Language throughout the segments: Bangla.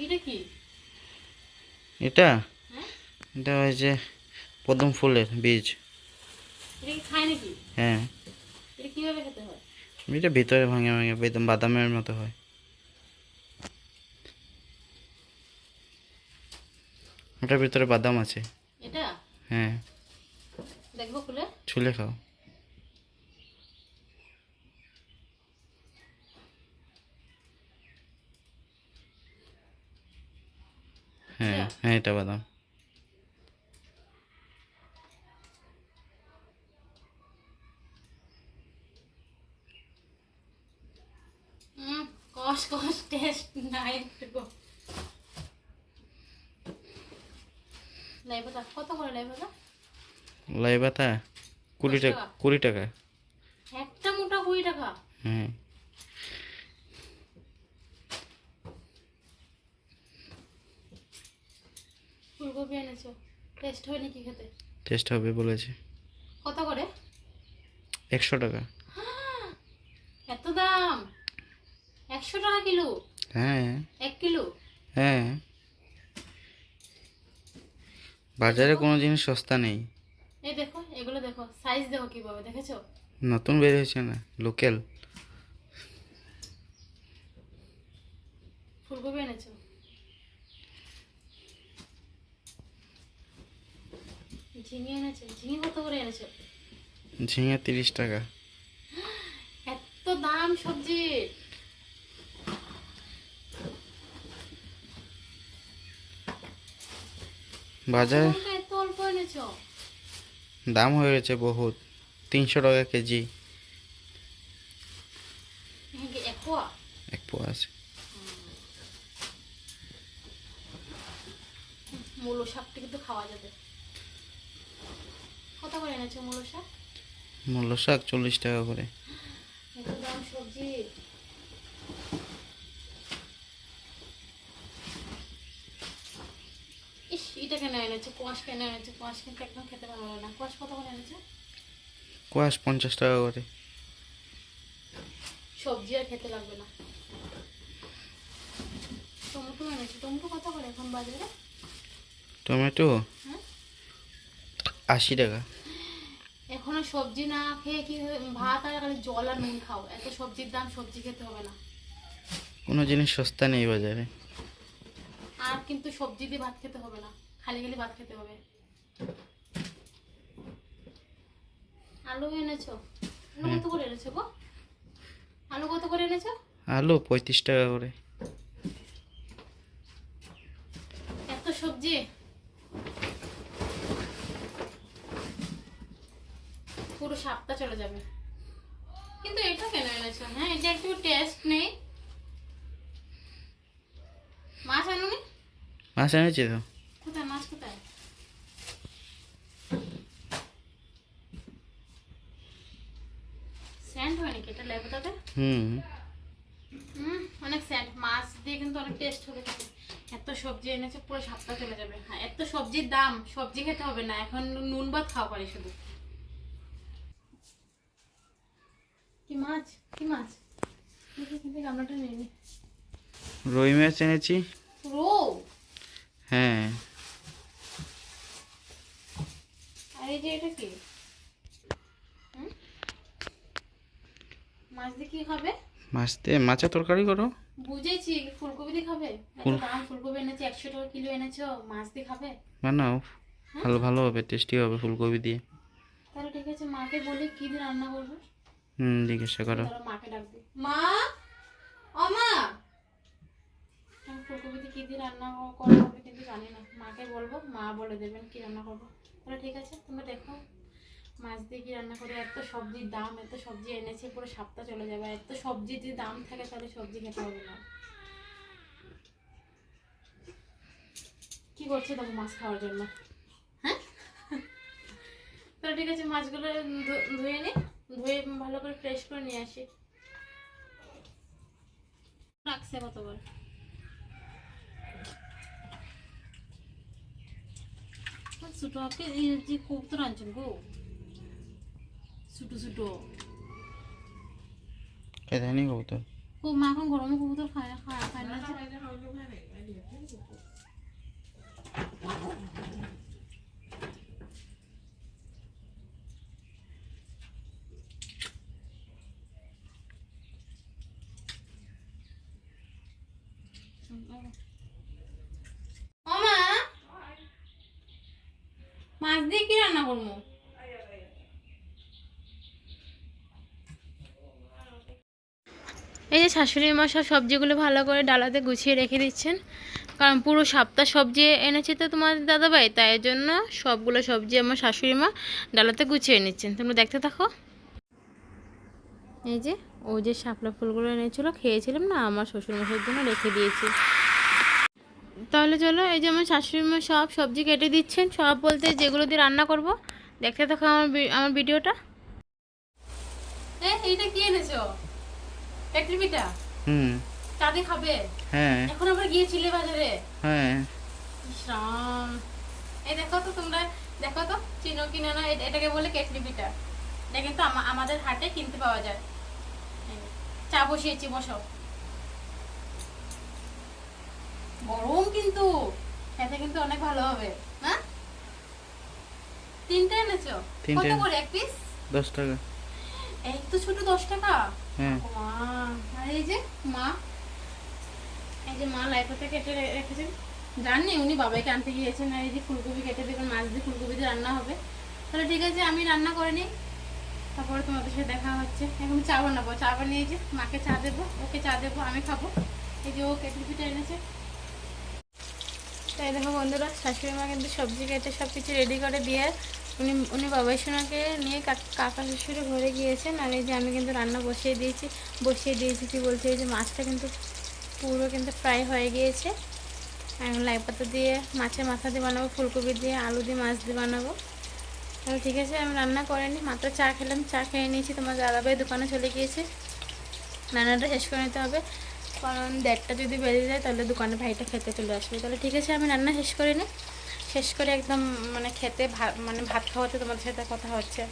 এটা কি? এটা হ্যাঁ, এটা হয়েছে পদ্ম ফুলের বীজ। এটা কি খায় নাকি? হ্যাঁ, এটা কিভাবে খেতে হয়? এটা ভিতরে ভাঙে ভাঙে বাদামের মতো হয়। ওটার ভিতরে বাদাম আছে। এটা হ্যাঁ, দেখবো খুলে? ছুলে খাও। হ্যাঁ এটা হ্যাঁ, এটা বাদাম। উম, কষ কষ টেস্ট নাই একটু। লাই পাতা কত করে লাই পাতা? লাই পাতা 20 টাকা, 20 টাকা। একটা মোটা 20 টাকা? হ্যাঁ, ফুলকপি এনেছো, টেস্ট হয় নাকি খেতে? টেস্ট হবে বলেছে। কত করে? 100 টাকা। এত দাম! 100 টাকা কিলো? হ্যাঁ 1 কিলো? হ্যাঁ, এই বাজারে দেখো, কোনো জিনিস সস্তা নেই। এই দেখো, এগুলো দেখো, সাইজ দেখো কিভাবে, দেখেছো? নতুন বের হয়েছে না, লোকাল। ফুলকপি এনেছো, ঝিঙে এনেছো। ঝিঙে কত করে এনেছো? ঝিঙে 30 টাকা। এত দাম সবজির! কাঁচা বাজারে লঙ্কা এত অল্প এনেছো? দাম হয়ে গেছে বহুত, 300 টাকা কেজি। হ্যাঁ, এক পোয়া? এক পোয়া আছে। মূলো শাকটা কিন্তু খাওয়া যাবে। কত করে এনেছো মূলো শাক? মূল্য শাক 40 টাকা করে। এত দাম সবজি! ইস, এটা কেন এনেছো? কোয়াশ কেন এনেছো? কোয়াশ কিন্তু একদম খেতে ভালো লাগে না। কোয়াশ কত করে এনেছো? কোয়াশ 50 টাকা করে। সবজি আর খেতে লাগবে না। টমেটো এনেছো, টমেটো কত করে এখন বাজারে? টমেটো হ্যাঁ, 80 টাকা। এখনো সবজি না খেয়ে কি ভাত আর খালি জল আর নুন খাও? এত সবজির দাম, সবজি খেতে হবে না। কোনো জিনিস সস্তা নেই বাজারে। আর কিন্তু সবজি দিয়ে ভাত খেতে হবে না, খালি খালি ভাত খেতে হবে। আলু এনেছো? আলু হ্যাঁ, কত করে এনেছো গো? আলু কত করে এনেছো? আলু 35 টাকা করে। এত সবজি, পুরো সপ্তাহ চলে যাবে। কিন্তু এটা কেন এনেছো? হ্যাঁ, এটা একটু টেস্ট নেই। মাছ আনুনি? মাছ এনেছি তো। কোথায় মাছ, কোথায়? স্যান্ড হয় নাকি এটা লেবুটাতে? হুম, অনেক স্যান্ড। মাছ দিয়ে কিন্তু অনেক টেস্ট হবে খেতে। এত সবজি এনেছে, পুরো সপ্তাহ চলে যাবে। হ্যাঁ, এত সবজির দাম, সবজি খেতে হবে না, এখন নুন ভাত খাওয়া পারি শুধু। কি মাছ? কি মাছ? দেখি কিন্তু গামলাটা নিয়ে নি। রুই মাছ এনেছি। রৌ? হ্যাঁ, আর এই যে এটা কি? হুম? মাছ দিয়ে কি খাবে? মাছ দিয়ে মাছের তরকারি করো। বুঝেছি, ফুলকপি দিয়ে খাবে? এত ফুল দাম ফুলকপি এনেছে, 100 টাকা কিলো এনেছো, মাছ দিয়ে খাবে? বানাও, হ্যাঁ, ভালো ভালো হবে, টেস্টি হবে ফুলকপি দিয়ে। তাহলে ঠিক আছে, মাকে বলি কি দিয়ে রান্না করবে। জিজ্ঞাসা করো। ধরো মাকে ডাক দিই। মা, ও মা, আমি ফুলকপিতে কি দিয়ে রান্না করা হবে কিন্তু জানি না। মাকে বলবো, মা বলে দেবেন কি রান্না করবো। তাহলে ঠিক আছে, তোমরা দেখো মাছ দিয়ে কি রান্না করে। এত সবজির দাম, এত সবজি এনেছে, পুরো সপ্তাহ চলে যাবে। এত সবজি যদি দাম থাকে তাহলে সবজি খেতে হবে না। কি করছে তখন মাছ খাওয়ার জন্য? হ্যাঁ, তাহলে ঠিক আছে, মাছগুলো ধুয়ে নি, ধুয়ে ভালো করে ফ্রেশ করে নিয়ে আসি। রাখছে কতবার। ছোট আপনি যে কবুতর আনছেন গো, ছোট ছোট। খেতে নেই কবুতর। মা এখন গরমে কবুতর খায় না, খায় না যে। ও মা, মাছ দিয়ে কি রান্না করবো? এই যে শাশুড়ি মা সব সবজিগুলো ভালো করে ডালাতে গুছিয়ে রেখে দিচ্ছেন, কারণ পুরো সপ্তাহ সবজি এনেছে তো তোমাদের দাদাভাই, তাই জন্য সবগুলো সবজি আমার শাশুড়ি মা ডালাতে গুছিয়ে নিচ্ছেন। তোমরা দেখতে থাকো। এই যে ও যে শাপলা ফুলগুলো এনেছিল, খেয়েছিলাম না, আমার শ্বশুরমশাইয়ের জন্য রেখে দিয়েছি। তাহলে চলো, এই যে আমার শাশুড়ি মা সব সবজি কেটে দিচ্ছেন, সব বলতে যেগুলো দিয়ে রান্না করব। দেখতে থাকো আমার ভিডিওটা। এইটা কি এনেছো? পেট্রি পিঠা? হুম। চাঁদে খাবে? হ্যাঁ। এখন আবার গিয়েছিলে বাজারে? হ্যাঁ। ইসরাম, এই দেখো তো, তোমরা দেখো তো, চিনো কিনো না, এটাকে বলে কেটলি পিঠা। এটা কিন্তু আমাদের হাটে কিনতে পাওয়া যায়। চা বসিয়েছি, বসো। গরম কিন্তু, খেতে কিন্তু অনেক ভালো হবে। হ্যাঁ, তিনটা এনেছো? কত করে এক পিস? 10 টাকা। এই তো ছোট, 10 টাকা? হ্যাঁ। আর এই যে মা, এই যে মা লাইফাতে কেটে রেখেছেন, জাননি উনি বাবাইকে আনতে গিয়েছেন। আর এই যে ফুলকপি কেটে দেবেন, মাছ দিয়ে ফুলকপি দিয়ে রান্না হবে। তাহলে ঠিক আছে, আমি রান্না করে নিই, তারপরে তোমাদের সাথে দেখা হচ্ছে। এখন চা বানাবো, চা বানিয়ে যে মাকে চা দেবো, ওকে চা দেবো, আমি খাবো। এই যে ও কেটলি পিঠা এনেছে। তাই দেখো বন্ধুরা, শাশুড়ি মা কিন্তু সবজি কেটে সব কিছু রেডি করে দিয়ে উনি বাবাই সোনাকে নিয়ে কাকা শ্বশুরে ঘরে গিয়েছেন। আর এই যে আমি কিন্তু রান্না বসিয়ে দিয়েছি কি বলছে, এই যে মাছটা কিন্তু পুরো কিন্তু ফ্রাই হয়ে গিয়েছে। এখন লাই পাতা দিয়ে মাছের মাথা দিয়ে বানাবো, ফুলকপি দিয়ে, আলু দিয়ে, মাছ দিয়ে বানাবো। তাহলে ঠিক আছে, আমি রান্না করে নিই। মাত্র চা খেলাম, চা খেয়ে নিয়েছি। তোমার দাদাভাই দোকানে চলে গিয়েছে, রান্নাটা শেষ করে নিতে হবে, কারণ 1:30টা যদি বেজে যায় তাহলে দোকানে ভাইটা খেতে চলে আসবে। তাহলে ঠিক আছে, আমি রান্না শেষ করে নিই, শেষ করে একদম মানে খেতে ভাত খাওয়াতে তোমাদের সাথে কথা হচ্ছে।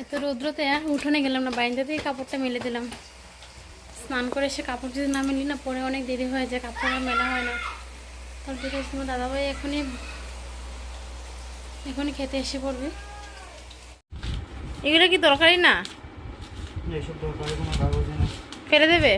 এত রৌদ্রতে উঠোনে গেলাম না, বাইন্দাতেই কাপড়টা মেলে দিলাম। স্নান করে এসে কাপড় যদি না মেলি না, পরে অনেক দেরি হয়ে যায়, কাপড় মেলা হয় না। তাহলে ঠিক আছে, তোমার দাদাভাই এখনই খেতে এসে পড়বে। এগুলো কি দরকারি না? ফেলে দেবে?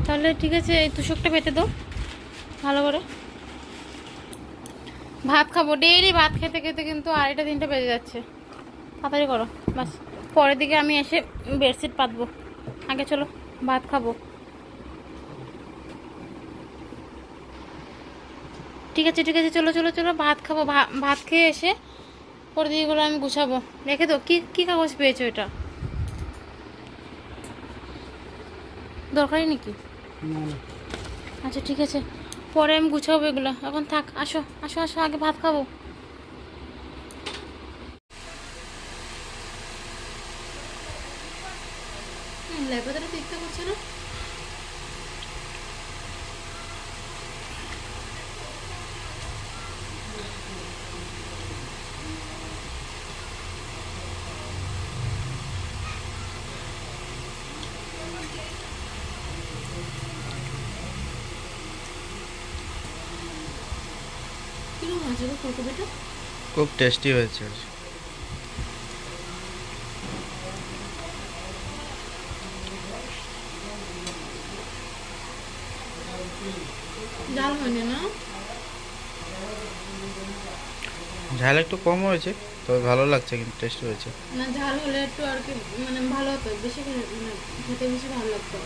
তাহলে ঠিক আছে, এই তুষকটা পেতে দাও ভালো করে। ভাত খাবো, ডেইলি ভাত খেতে খেতে কিন্তু 2:30-3টা বেজে যাচ্ছে। তাড়াতাড়ি করো বাস, পরের দিকে আমি এসে বেডশিট পাতবো। আগে চলো ভাত খাবো। ঠিক আছে চলো চলো চলো, ভাত খাবো। ভাত খেয়ে এসে পরের দিকেগুলো আমি গুছাবো। রেখে দাও। কি কাগজ পেয়েছো? এটা দরকারি নাকি? আচ্ছা ঠিক আছে, পরে আমি গুছাবো এগুলো, এখন থাক। আসো আসো আসো, আগে ভাত খাবো। লেবুটা তো ইচ্ছা করছে না। কিরকম আছে গো ফুলকপিটা? খুব টেস্টি হয়েছে। ঝাল হয়নি না? ঝাল একটু কম হয়েছে, তবে ভালো লাগছে, কিন্তু টেস্টি হয়েছে। না, ঝাল হলে একটু আর কি মানে ভালো হতো, বেশি মানে খেতে বেশি ভালো লাগতো।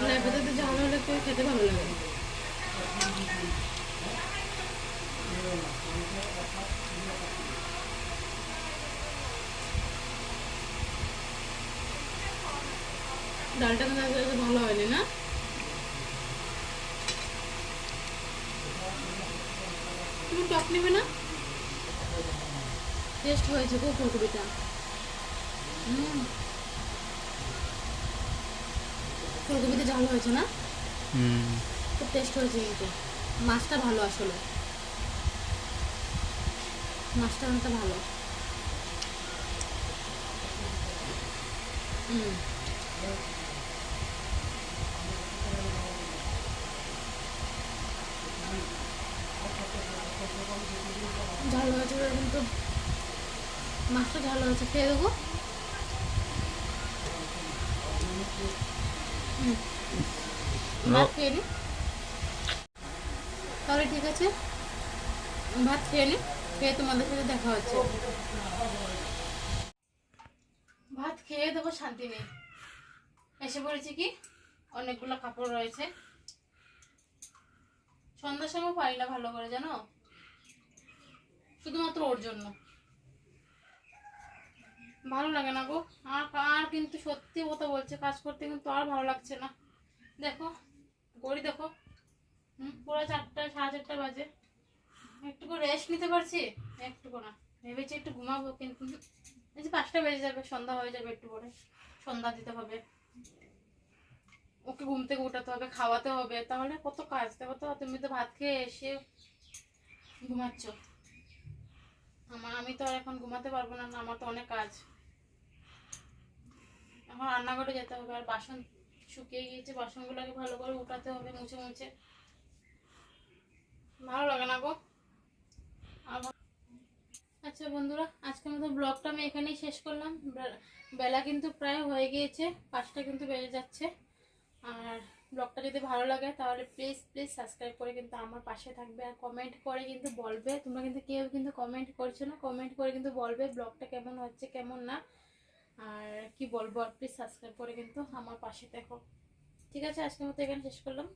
লেবুতে ঝাল হলে একটু খেতে ভালো লাগে। ডালটা কিন্তু এত ভালো হয়নি না। তুমি টক নেবে না? টেস্ট হয়েছে গো ফুলকপিটা। ফুলকপিতে ঝাল হয়েছে না, হুম। খুব টেস্ট হয়েছে। কিন্তু মাছটা ভালো, আসলে মাছটা অনেকটা ভালো। হুম, ঝাল হয়েছে কিন্তু মাছটা ঝাল হয়েছে, খেয়ে দেবো। ভাত খেয়ে নি তাহলে, ঠিক আছে ভাত খেয়ে নি, খেয়ে তোমাদের সাথে দেখা হচ্ছে। ভাত খেয়ে দেবো, শান্তি নেই। এসে পড়েছি কি, অনেকগুলো কাপড় রয়েছে। সন্ধ্যার সময় পারি না ভালো করে, জানো, শুধুমাত্র ওর জন্য। ভালো লাগে না গো। আর আর কিন্তু সত্যি কথা বলছে, কাজ করতে কিন্তু আর ভালো লাগছে না। দেখো ঘড়ি দেখো, পুরো 4টা 4:30 বাজে। একটুকু রেস্ট নিতে পারছি, একটুকু না। ভেবেছি একটু ঘুমাবো, কিন্তু এই যে 5টা বেজে যাবে, সন্ধ্যা হয়ে যাবে, একটু পরে সন্ধ্যা দিতে হবে, ওকে ঘুম থেকে উঠাতে হবে, খাওয়াতে হবে, তাহলে কত কাজ। দেখো তো, তুমি তো ভাত খেয়ে এসে ঘুমাচ্ছ। আমি তো আর এখন ঘুমাতে পারবো না, আমার তো অনেক কাজ। এখন রান্নাঘরে যেতে হবে, আর বাসন শুকিয়ে গিয়েছে, বাসনগুলোকে ভালো করে উঠাতে হবে, মুছে মুছে। ভালো লাগে না গো। আচ্ছা বন্ধুরা, আজকের মতো ব্লগটা আমি এখানেই শেষ করলাম। বেলা কিন্তু প্রায় হয়ে গিয়েছে, 5টা কিন্তু বেজে যাচ্ছে। আর ব্লগটা যদি ভালো লাগে তাহলে প্লিজ প্লিজ সাবস্ক্রাইব করে কিন্তু আমার পাশে থাকবে, আর কমেন্ট করে কিন্তু বলবে। তোমরা কিন্তু কেউ কিন্তু কমেন্ট করছো না, কমেন্ট করে কিন্তু বলবে ব্লগটা কেমন হচ্ছে কেমন না, আর কি বলবো। আর প্লিজ সাবস্ক্রাইব করে কিন্তু আমার পাশে দেখো। ঠিক আছে, আজকের মতো এখানে শেষ করলাম।